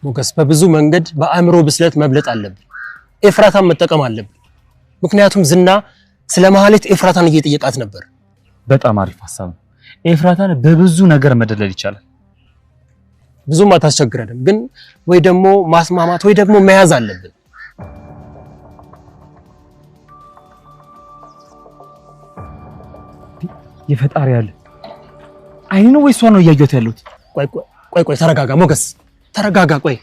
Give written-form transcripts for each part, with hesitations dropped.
ሞገስ በብዙ መንገድ በአእምሮ ብስለት መብለጥ አለብን። ኤፍራታን መጠቀም አለብን። ምክንያቱም ዝና ስለ ማህሌት ኤፍራታን እየጠየቃት ነበር። በጣም አሪፍ ሐሳብ ነው። ኤፍራታን በብዙ ነገር መደለል ይቻላል። ብዙም አታስቸግረንም፣ ግን ወይ ደግሞ ማስማማት ወይ ደግሞ መያዝ አለብን። የፈጣሪ ያለ አይኑ ወይ እሷ ነው እያየሁት ያሉት? ቆይ ተረጋጋ ሞገስ፣ ተረጋጋ። ቆይ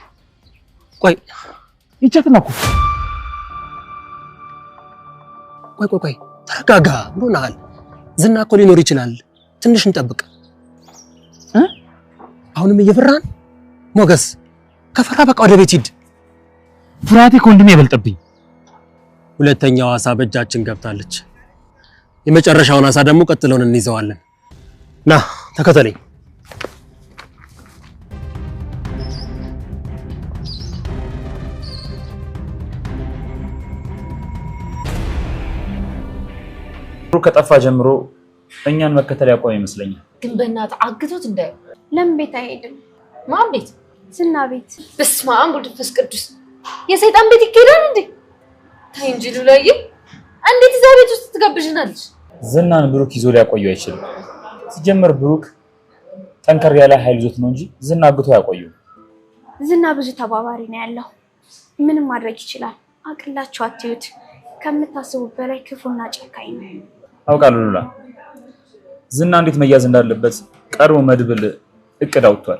ይቻትናኩ ቆይ ተረጋጋ። ብሎናል። ዝና እኮ ሊኖር ይችላል። ትንሽ እንጠብቅ። አሁንም እየፈራን ሞገስ፣ ከፈራ በቃ ወደ ቤት ሂድ። ፍርሃቴ ከወንድሜ ይበልጥብኝ። ሁለተኛው አሳ በእጃችን ገብታለች። የመጨረሻውን አሳ ደግሞ ቀጥለን እንይዘዋለን። ና ተከተለኝ። ከጠፋ ጀምሮ እኛን መከተል ያቆመ ይመስለኛል። ግን በእናትህ አግቶት እንዳይ። ለምን ቤት አይሄድም? ማን ቤት? ዝና ቤት። በስመ አብ ወወልድ ወመንፈስ ቅዱስ። የሰይጣን ቤት ይኬዳል እንዴ? ታይ እንጂ ሉላዬ፣ እንዴት እዛ ቤት ውስጥ ትጋብዥናለች? ዝናን ብሩክ ይዞ ሊያቆየው አይችልም። ሲጀመር ብሩክ ጠንከር ያለ ኃይል ይዞት ነው እንጂ ዝና አግቶ ያቆየው። ዝና ብዙ ተባባሪ ነው ያለው። ምንም ማድረግ ይችላል። አቅላችሁ አትዩት። ከምታስቡት በላይ ክፉና ጨካኝ ነው። አውቃለሁ ሉላ። ዝና እንዴት መያዝ እንዳለበት ቀድሞ መድብል እቅድ አውጥቷል።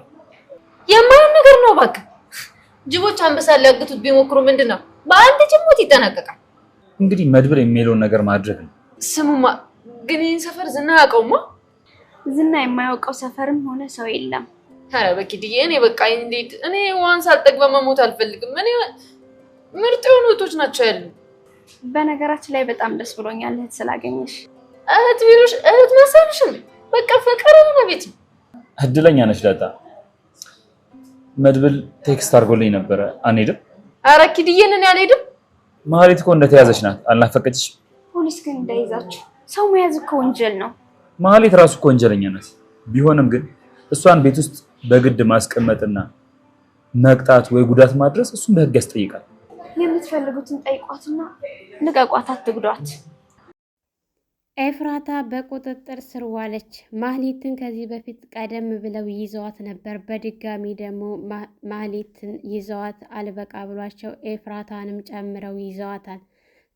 የማይሆን ነገር ነው እባክህ። ጅቦች አንበሳ ሊያግቱት ቢሞክሩ ምንድነው? በአንድ ጅሞት ይጠናቀቃል። እንግዲህ መድብል የሚለውን ነገር ማድረግ ነው። ስሙማ ግን ይህን ሰፈር ዝና ያውቀውማ? ዝና የማያውቀው ሰፈርም ሆነ ሰው የለም። ኧረ በኪድዬ፣ እኔ በቃ እንዴት እኔ ዋን ሳልጠግብ መሞት አልፈልግም። እኔ ምርጥ የሆኑ እህቶች ናቸው ያሉኝ። በነገራችን ላይ በጣም ደስ ብሎኛል እህት ስላገኘሽ። እህት ቢሉሽ እህት መሰልሽ እንዴ? በቃ ፍቅር የሆነ ቤት ነው። እድለኛ ነሽ ዳጣ። መድብል ቴክስት አድርጎልኝ ነበረ። አንሄድም? ኧረ ኪድዬን እኔ አልሄድም። ማህሌት እኮ እንደተያዘች ናት። አልናፈቀችሽ? ፖሊስ ግን እንዳይዛችሁ። ሰው መያዝ እኮ ወንጀል ነው። ማህሌት ራሱ እኮ ወንጀለኛ ናት። ቢሆንም ግን እሷን ቤት ውስጥ በግድ ማስቀመጥና መቅጣት ወይ ጉዳት ማድረስ እሱን በህግ ያስጠይቃል። የምትፈልጉትን ጠይቋትና ልቀቋት፣ አትግዷት። ኤፍራታ በቁጥጥር ስር ዋለች። ማህሌትን ከዚህ በፊት ቀደም ብለው ይዘዋት ነበር። በድጋሚ ደግሞ ማህሌትን ይዘዋት አልበቃ ብሏቸው ኤፍራታንም ጨምረው ይዘዋታል።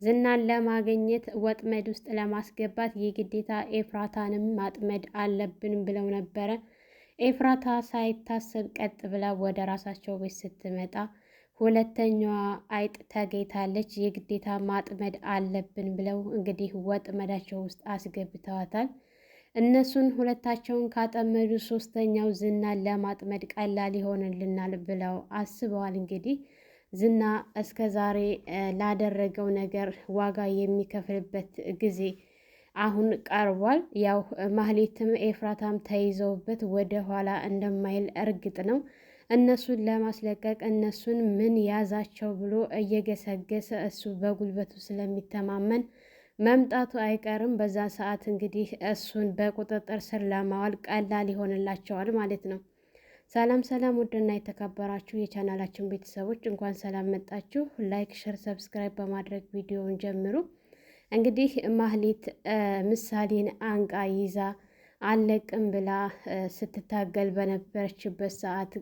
ዝናን ለማግኘት ወጥመድ ውስጥ ለማስገባት የግዴታ ኤፍራታንም ማጥመድ አለብን ብለው ነበረ። ኤፍራታ ሳይታሰብ ቀጥ ብላ ወደ ራሳቸው ቤት ስትመጣ ሁለተኛዋ አይጥ ተገኝታለች። የግዴታ ማጥመድ አለብን ብለው እንግዲህ ወጥመዳቸው ውስጥ አስገብተዋታል። እነሱን ሁለታቸውን ካጠመዱ ሶስተኛው ዝናን ለማጥመድ ቀላል ይሆንልናል ብለው አስበዋል። እንግዲህ ዝና እስከ ዛሬ ላደረገው ነገር ዋጋ የሚከፍልበት ጊዜ አሁን ቀርቧል። ያው ማህሌትም ኤፍራታም ተይዘውበት ወደ ኋላ እንደማይል እርግጥ ነው። እነሱን ለማስለቀቅ እነሱን ምን ያዛቸው ብሎ እየገሰገሰ እሱ በጉልበቱ ስለሚተማመን መምጣቱ አይቀርም። በዛ ሰዓት እንግዲህ እሱን በቁጥጥር ስር ለማዋል ቀላል ይሆንላቸዋል ማለት ነው። ሰላም ሰላም፣ ውድና የተከበራችሁ የቻናላችን ቤተሰቦች እንኳን ሰላም መጣችሁ። ላይክ፣ ሸር፣ ሰብስክራይብ በማድረግ ቪዲዮውን ጀምሩ። እንግዲህ ማህሌት ምሳሌን አንቃ ይዛ አለቅም ብላ ስትታገል በነበረችበት ሰዓት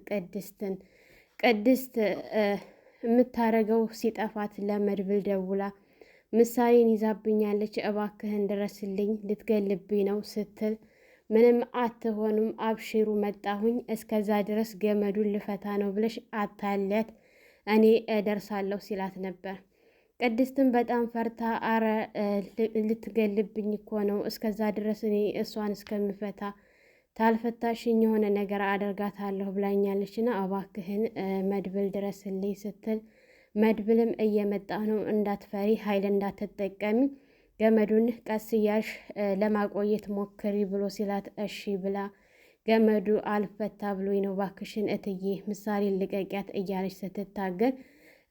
ቅድስት የምታረገው ሲጠፋት ለመድብል ደውላ ምሳሌን ይዛብኛለች፣ እባክህን ድረስልኝ፣ ልትገልብኝ ነው ስትል ምንም አትሆኑም፣ አብሽሩ መጣሁኝ፣ እስከዛ ድረስ ገመዱን ልፈታ ነው ብለሽ አታሊያት፣ እኔ እደርሳለሁ ሲላት ነበር። ቅድስትን በጣም ፈርታ አረ ልትገልብኝ እኮ ነው፣ እስከዛ ድረስ እኔ እሷን እስከምፈታ ታልፈታሽኝ የሆነ ነገር አደርጋታለሁ ብላኛለችና እባክህን መድብል ድረስልኝ ስትል መድብልም እየመጣ ነው፣ እንዳትፈሪ፣ ኃይል እንዳትጠቀሚ፣ ገመዱን ቀስ እያልሽ ለማቆየት ሞክሪ ብሎ ሲላት እሺ ብላ ገመዱ አልፈታ ብሎኝ ነው፣ ባክሽን እትዬ ምሳሌን ልቀቂያት እያለች ስትታገል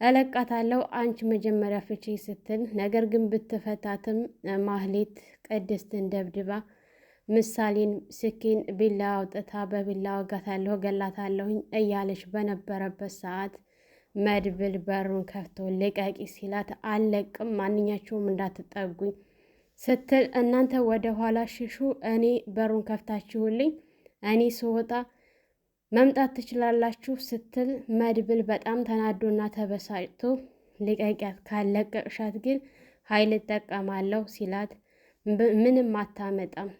እለቃታለሁ አንቺ መጀመሪያ ፍቺ ስትል፣ ነገር ግን ብትፈታትም ማህሌት ቅድስትን ደብድባ ምሳሌን ስኪን ቢላ አውጥታ በቢላ ወጋታለሁ ገላታለሁኝ እያለች በነበረበት ሰዓት መድብል በሩን ከፍቶ ልቀቂ ሲላት አልለቅም ማንኛቸውም እንዳትጠጉኝ ስትል እናንተ ወደ ኋላ ሽሹ፣ እኔ በሩን ከፍታችሁልኝ እኔ ስወጣ መምጣት ትችላላችሁ ስትል መድብል በጣም ተናዶና ተበሳጭቶ ልቀቂያት፣ ካለቀቅሻት ግን ኃይል እጠቀማለሁ ሲላት ምንም አታመጣም፣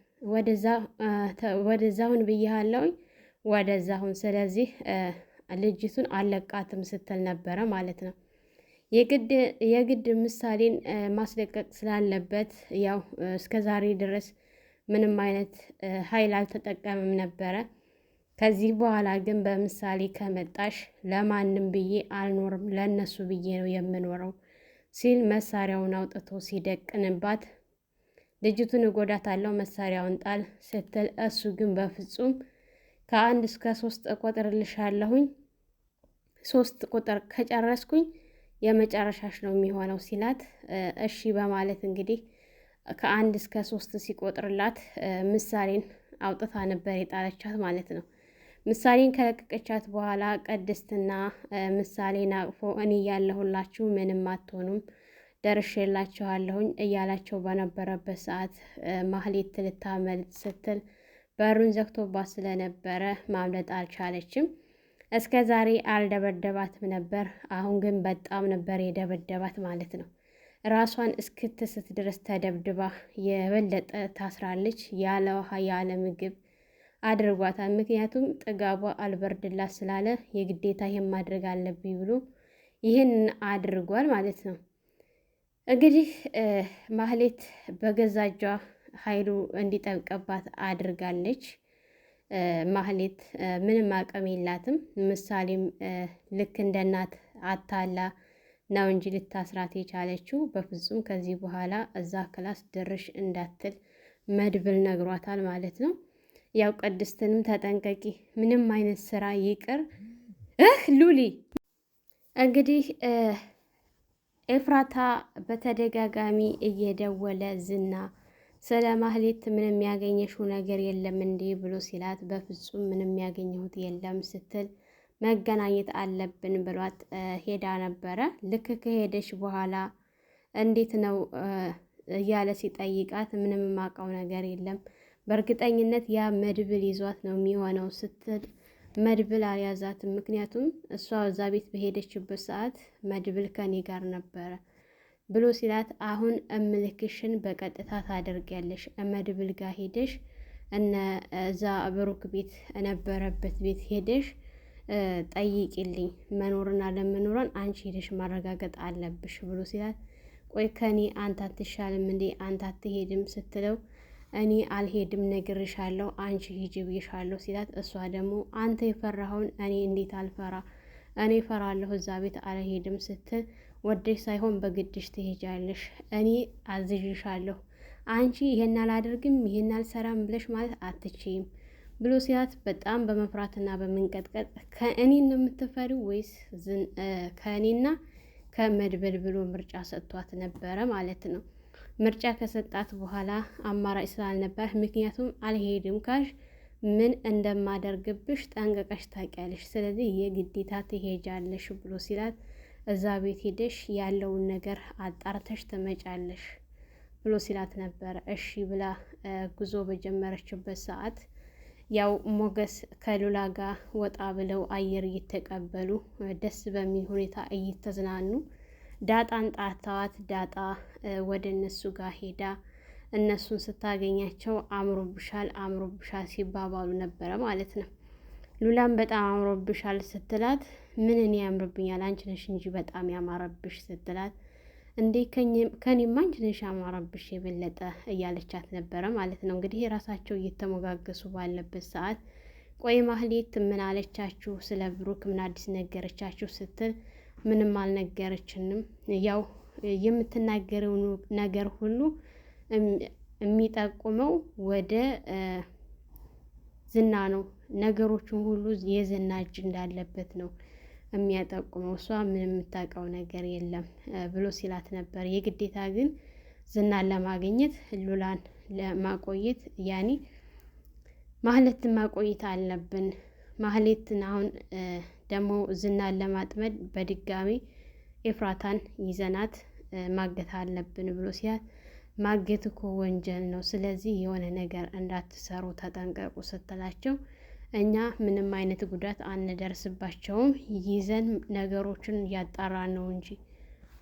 ወደዛሁን ብያለሁኝ ወደዛሁን፣ ስለዚህ ልጅቱን አለቃትም ስትል ነበረ ማለት ነው። የግድ ምሳሌን ማስለቀቅ ስላለበት ያው እስከ ዛሬ ድረስ ምንም አይነት ኃይል አልተጠቀምም ነበረ። ከዚህ በኋላ ግን በምሳሌ ከመጣሽ ለማንም ብዬ አልኖርም፣ ለነሱ ብዬ ነው የምኖረው ሲል መሳሪያውን አውጥቶ ሲደቅንባት ልጅቱን እጎዳታለሁ መሳሪያውን ጣል ስትል እሱ ግን በፍጹም ከ1 እስከ 3 እቆጥርልሻለሁኝ 3 ቁጥር ከጨረስኩኝ የመጨረሻሽ ነው የሚሆነው ሲላት እሺ በማለት እንግዲህ ከ1 እስከ 3 ሲቆጥርላት ምሳሌን አውጥታ ነበር የጣለቻት ማለት ነው። ምሳሌን ከለቀቀቻት በኋላ ቅድስትና ምሳሌን አቅፎ እኔ ያለሁላችሁ ምንም አትሆኑም ደርሼላችኋለሁኝ እያላቸው በነበረበት ሰዓት ማህሌት ልታመልጥ ስትል በሩን ዘግቶባት ስለነበረ ማምለጥ አልቻለችም። እስከ ዛሬ አልደበደባትም ነበር፣ አሁን ግን በጣም ነበር የደበደባት ማለት ነው። ራሷን እስክትስት ድረስ ተደብድባ የበለጠ ታስራለች። ያለ ውሃ ያለ ምግብ አድርጓታል። ምክንያቱም ጥጋቧ አልበርድላት ስላለ የግዴታ ይሄን ማድረግ አለብኝ ብሎ ይህን አድርጓል ማለት ነው። እንግዲህ ማህሌት በገዛ እጇ ኃይሉ እንዲጠብቅባት አድርጋለች። ማህሌት ምንም አቅም የላትም። ምሳሌም ልክ እንደ እናት አታላ ነው እንጂ ልታስራት የቻለችው በፍጹም ከዚህ በኋላ እዛ ክላስ ድርሽ እንዳትል መድብል ነግሯታል ማለት ነው። ያው ቅድስትንም ተጠንቀቂ፣ ምንም አይነት ስራ ይቅር ሉሊ። እንግዲህ ኤፍራታ በተደጋጋሚ እየደወለ ዝና ስለ ማህሌት ምንም ያገኘሽው ነገር የለም እንዴ ብሎ ሲላት በፍጹም ምንም ያገኘሁት የለም ስትል መገናኘት አለብን ብሏት ሄዳ ነበረ። ልክ ከሄደች በኋላ እንዴት ነው እያለ ሲጠይቃት ምንም የማውቀው ነገር የለም፣ በእርግጠኝነት ያ መድብል ይዟት ነው የሚሆነው ስትል መድብል አልያዛትም። ምክንያቱም እሷ እዛ ቤት በሄደችበት ሰዓት መድብል ከኔ ጋር ነበረ ብሎ ሲላት አሁን እምልክሽን በቀጥታ ታደርጊያለሽ፣ መድብል ጋር ሄደሽ እዛ ብሩክ ቤት የነበረበት ቤት ሄደሽ ጠይቂልኝ፣ መኖርና ለመኖሯን አንቺ ሄደሽ ማረጋገጥ አለብሽ ብሎ ሲላት ቆይ ከኔ አንተ አትሻልም እንዴ አንተ አትሄድም ስትለው እኔ አልሄድም ነግሬሻለሁ፣ አንቺ ሂጂ ብዬሻለሁ ሲላት እሷ ደግሞ አንተ የፈራኸውን እኔ እንዴት አልፈራ፣ እኔ ፈራለሁ፣ እዛ ቤት አልሄድም ስትል ወደሽ ሳይሆን በግድሽ ትሄጃለሽ፣ እኔ አዝዥሻለሁ፣ አንቺ ይሄን አላደርግም ይሄን አልሰራም ብለሽ ማለት አትችይም ብሎ ሲላት በጣም በመፍራትና በመንቀጥቀጥ ከእኔን ነው የምትፈሪው ወይስ ከእኔና ከመድብል ብሎ ምርጫ ሰጥቷት ነበረ ማለት ነው። ምርጫ ከሰጣት በኋላ አማራጭ ስላልነበር ምክንያቱም አልሄድም ካልሽ ምን እንደማደርግብሽ ጠንቀቀሽ ታውቂያለሽ፣ ስለዚህ የግዴታ ትሄጃለሽ ብሎ ሲላት እዛ ቤት ሄደሽ ያለውን ነገር አጣርተሽ ትመጫለሽ ብሎ ሲላት ነበረ። እሺ ብላ ጉዞ በጀመረችበት ሰዓት ያው ሞገስ ከሉላ ጋር ወጣ ብለው አየር እየተቀበሉ ደስ በሚል ሁኔታ እየተዝናኑ ዳጣን ጣታዋት። ዳጣ ወደ እነሱ ጋር ሄዳ እነሱን ስታገኛቸው አምሮብሻል አምሮብሻል ሲባባሉ ነበረ ማለት ነው። ሉላም በጣም አምሮብሻል ስትላት ምን እኔ ያምርብኛል አንቺ ነሽ እንጂ በጣም ያማረብሽ ስትላት እንዴ ከኔማ አንቺ ነሽ ያማረብሽ የበለጠ እያለቻት ነበረ ማለት ነው። እንግዲህ የራሳቸው እየተሞጋገሱ ባለበት ሰዓት ቆይ ማህሌት ምን አለቻችሁ ስለ ብሩክ ምን አዲስ ነገረቻችሁ ስትል ምንም አልነገረችንም፣ ያው የምትናገረው ነገር ሁሉ የሚጠቁመው ወደ ዝና ነው፣ ነገሮችን ሁሉ የዝና እጅ እንዳለበት ነው የሚያጠቁመው፣ እሷ ምንም የምታውቀው ነገር የለም ብሎ ሲላት ነበር። የግዴታ ግን ዝናን ለማግኘት ሉላን ለማቆየት ያኔ ማህሌትን ማቆየት አለብን። ማህሌትን አሁን ደግሞ ዝናን ለማጥመድ በድጋሚ ኤፍራታን ይዘናት ማገት አለብን ብሎ ሲያት ማገት እኮ ወንጀል ነው፣ ስለዚህ የሆነ ነገር እንዳትሰሩ ተጠንቀቁ ስትላቸው እኛ ምንም አይነት ጉዳት አንደርስባቸውም ይዘን ነገሮችን እያጣራ ነው እንጂ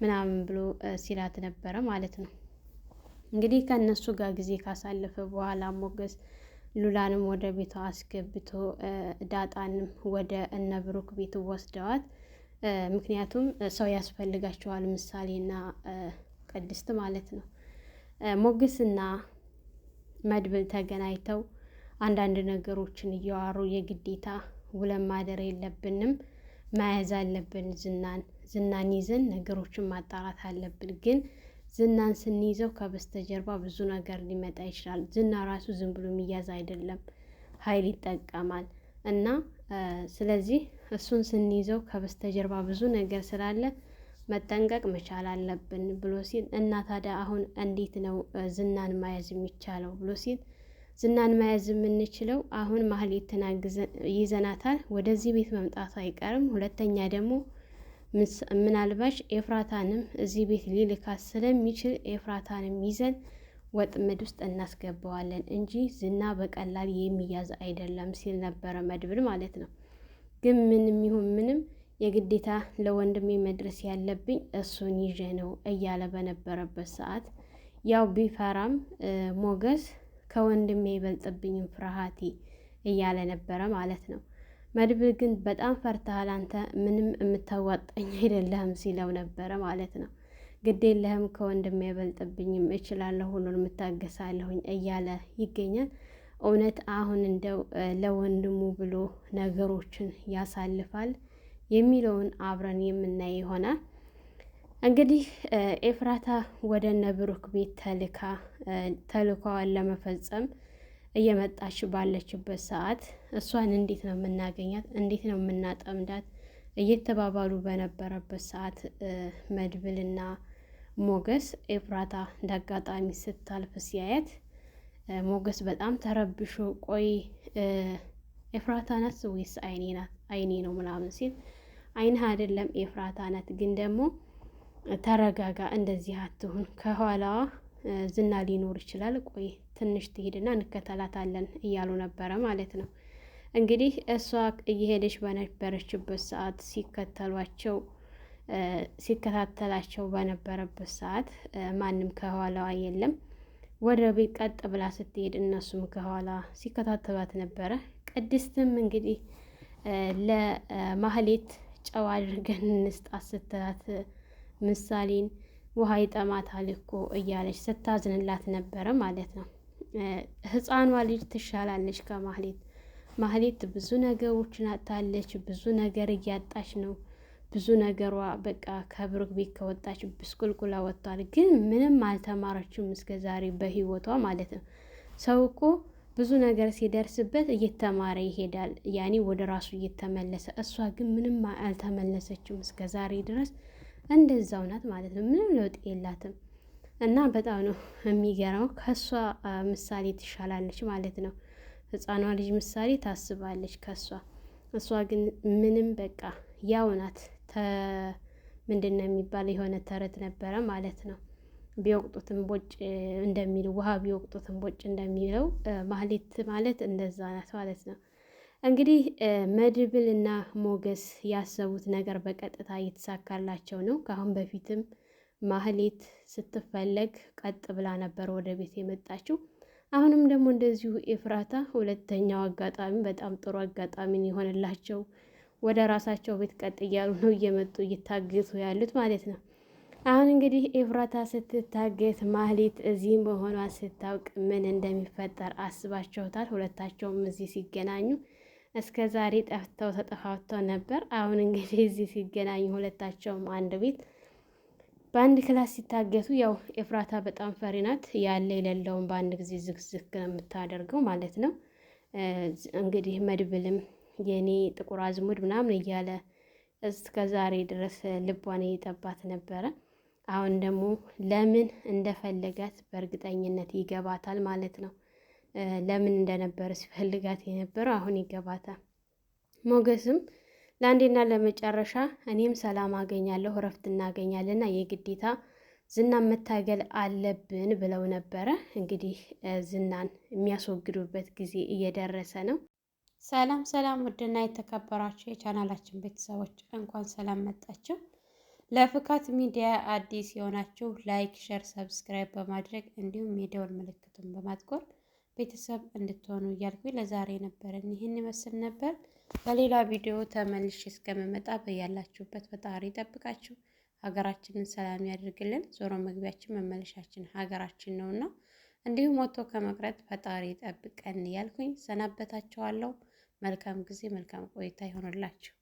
ምናምን ብሎ ሲላት ነበረ ማለት ነው። እንግዲህ ከእነሱ ጋር ጊዜ ካሳለፈ በኋላ ሞገስ ሉላንም ወደ ቤቷ አስገብቶ ዳጣንም ወደ እነ ብሩክ ቤት ወስደዋት። ምክንያቱም ሰው ያስፈልጋቸዋል፣ ምሳሌና ቅድስት ማለት ነው። ሞገስና መድብል ተገናኝተው አንዳንድ ነገሮችን እያዋሩ የግዴታ ውለን ማደር የለብንም መያዝ አለብን፣ ዝናን ይዘን ነገሮችን ማጣራት አለብን። ግን ዝናን ስንይዘው ከበስተጀርባ ብዙ ነገር ሊመጣ ይችላል። ዝና ራሱ ዝም ብሎ የሚያዝ አይደለም፣ ኃይል ይጠቀማል እና ስለዚህ እሱን ስንይዘው ከበስተጀርባ ብዙ ነገር ስላለ መጠንቀቅ መቻል አለብን ብሎ ሲል እና ታዲያ አሁን እንዴት ነው ዝናን መያዝ የሚቻለው ብሎ ሲል ዝናን መያዝ የምንችለው አሁን ማህሌትን ይዘናታል፣ ወደዚህ ቤት መምጣቱ አይቀርም። ሁለተኛ ደግሞ ምናልባሽ ኤፍራታንም እዚህ ቤት ሊልካት ስለሚችል ኤፍራታንም ይዘን ወጥመድ ውስጥ እናስገባዋለን እንጂ ዝና በቀላል የሚያዝ አይደለም ሲል ነበረ መድብል ማለት ነው። ግን ምንም ይሁን ምንም የግዴታ ለወንድሜ መድረስ ያለብኝ እሱን ይዤ ነው እያለ በነበረበት ሰዓት ያው ቢፈራም ሞገስ ከወንድሜ ይበልጥብኝም ፍርሃቴ እያለ ነበረ ማለት ነው። መድብል ግን በጣም ፈርተሃል አንተ ምንም የምታዋጣኝ አይደለህም ሲለው ነበረ ማለት ነው። ግድ የለህም ከወንድሜ አይበልጥብኝም እችላለሁ፣ ሁሉን የምታገሳለሁኝ እያለ ይገኛል። እውነት አሁን እንደው ለወንድሙ ብሎ ነገሮችን ያሳልፋል የሚለውን አብረን የምናይ ይሆናል። እንግዲህ ኤፍራታ ወደ እነ ብሩክ ቤት ተልኳዋን ለመፈጸም እየመጣች ባለችበት ሰዓት እሷን እንዴት ነው የምናገኛት፣ እንዴት ነው የምናጠምዳት እየተባባሉ በነበረበት ሰዓት መድብልና ሞገስ ኤፍራታ እንዳጋጣሚ ስታልፍ ሲያየት ሞገስ በጣም ተረብሾ ቆይ ኤፍራታ ናት ወይስ አይኔ ነው ምናምን ሲል አይንህ አይደለም ኤፍራታ ናት፣ ግን ደግሞ ተረጋጋ፣ እንደዚህ አትሁን፣ ከኋላዋ ዝና ሊኖር ይችላል፣ ቆይ ትንሽ ትሄድና እንከተላታለን እያሉ ነበረ ማለት ነው። እንግዲህ እሷ እየሄደች በነበረችበት ሰዓት ሲከታተላቸው በነበረበት ሰዓት ማንም ከኋላዋ የለም። ወደ ቤት ቀጥ ብላ ስትሄድ እነሱም ከኋላ ሲከታተሏት ነበረ። ቅድስትም እንግዲህ ለማህሌት ጨዋ አድርገን እንስጣት ስትላት ምሳሌን ውሃ ይጠማታል እኮ እያለች ስታዝንላት ነበረ ማለት ነው። ህፃኗ ልጅ ትሻላለች ከማህሌት። ማህሌት ብዙ ነገሮችን አጣለች፣ ብዙ ነገር እያጣች ነው። ብዙ ነገሯ በቃ ከብሩክ ቤት ከወጣች ብስቁልቁላ ወጥቷል። ግን ምንም አልተማረችም እስከ ዛሬ በህይወቷ ማለት ነው። ሰው እኮ ብዙ ነገር ሲደርስበት እየተማረ ይሄዳል፣ ያኔ ወደ ራሱ እየተመለሰ። እሷ ግን ምንም አልተመለሰችም እስከ ዛሬ ድረስ እንደዛው ናት ማለት ነው። ምንም ለውጥ የላትም እና በጣም ነው የሚገርመው። ከእሷ ምሳሌ ትሻላለች ማለት ነው። ህፃኗ ልጅ ምሳሌ ታስባለች ከእሷ። እሷ ግን ምንም በቃ ያው ናት። ምንድን ነው የሚባል የሆነ ተረት ነበረ ማለት ነው። ቢወቅጡትም ቦጭ እንደሚለው ውሃ ቢወቅጡትም ቦጭ እንደሚለው ማህሌት ማለት እንደዛ ናት ማለት ነው። እንግዲህ መድብል እና ሞገስ ያሰቡት ነገር በቀጥታ እየተሳካላቸው ነው። ከአሁን በፊትም ማህሌት ስትፈለግ ቀጥ ብላ ነበር ወደ ቤት የመጣችው። አሁንም ደግሞ እንደዚሁ ኤፍራታ ሁለተኛው አጋጣሚ በጣም ጥሩ አጋጣሚ የሆነላቸው ወደ ራሳቸው ቤት ቀጥ እያሉ ነው እየመጡ እየታገቱ ያሉት ማለት ነው። አሁን እንግዲህ ኤፍራታ ስትታገት ማህሌት እዚህ መሆኗ ስታውቅ ምን እንደሚፈጠር አስባቸውታል። ሁለታቸውም እዚህ ሲገናኙ እስከ ዛሬ ጠፍተው ተጠፋፍተው ነበር። አሁን እንግዲህ እዚህ ሲገናኙ ሁለታቸውም አንድ ቤት በአንድ ክላስ ሲታገቱ፣ ያው ኤፍራታ በጣም ፈሪ ናት። ያለ የሌለውን በአንድ ጊዜ ዝግዝግ ነው የምታደርገው ማለት ነው። እንግዲህ መድብልም የኔ ጥቁር አዝሙድ ምናምን እያለ እስከ ዛሬ ድረስ ልቧን እየጠባት ነበረ። አሁን ደግሞ ለምን እንደፈለጋት በእርግጠኝነት ይገባታል ማለት ነው። ለምን እንደነበረ ሲፈልጋት የነበረው አሁን ይገባታል። ሞገስም ለአንዴና ለመጨረሻ እኔም ሰላም አገኛለሁ እረፍት እናገኛለንና የግዴታ ዝናን መታገል አለብን ብለው ነበረ። እንግዲህ ዝናን የሚያስወግዱበት ጊዜ እየደረሰ ነው። ሰላም ሰላም! ውድና የተከበራችሁ የቻናላችን ቤተሰቦች እንኳን ሰላም መጣችሁ። ለፍካት ሚዲያ አዲስ የሆናችሁ ላይክ፣ ሸር፣ ሰብስክራይብ በማድረግ እንዲሁም የደወል ምልክቱን በማጥቆር ቤተሰብ እንድትሆኑ እያልኩኝ ለዛሬ ነበረን ይህን ይመስል ነበር። በሌላ ቪዲዮ ተመልሼ እስከምመጣ በያላችሁበት ፈጣሪ ይጠብቃችሁ፣ ሀገራችንን ሰላም ያድርግልን። ዞሮ መግቢያችን መመለሻችን ሀገራችን ነውና እንዲሁም ወጥቶ ከመቅረት ፈጣሪ ይጠብቀን እያልኩኝ ሰናበታችኋለሁ። መልካም ጊዜ፣ መልካም ቆይታ ይሆንላችሁ።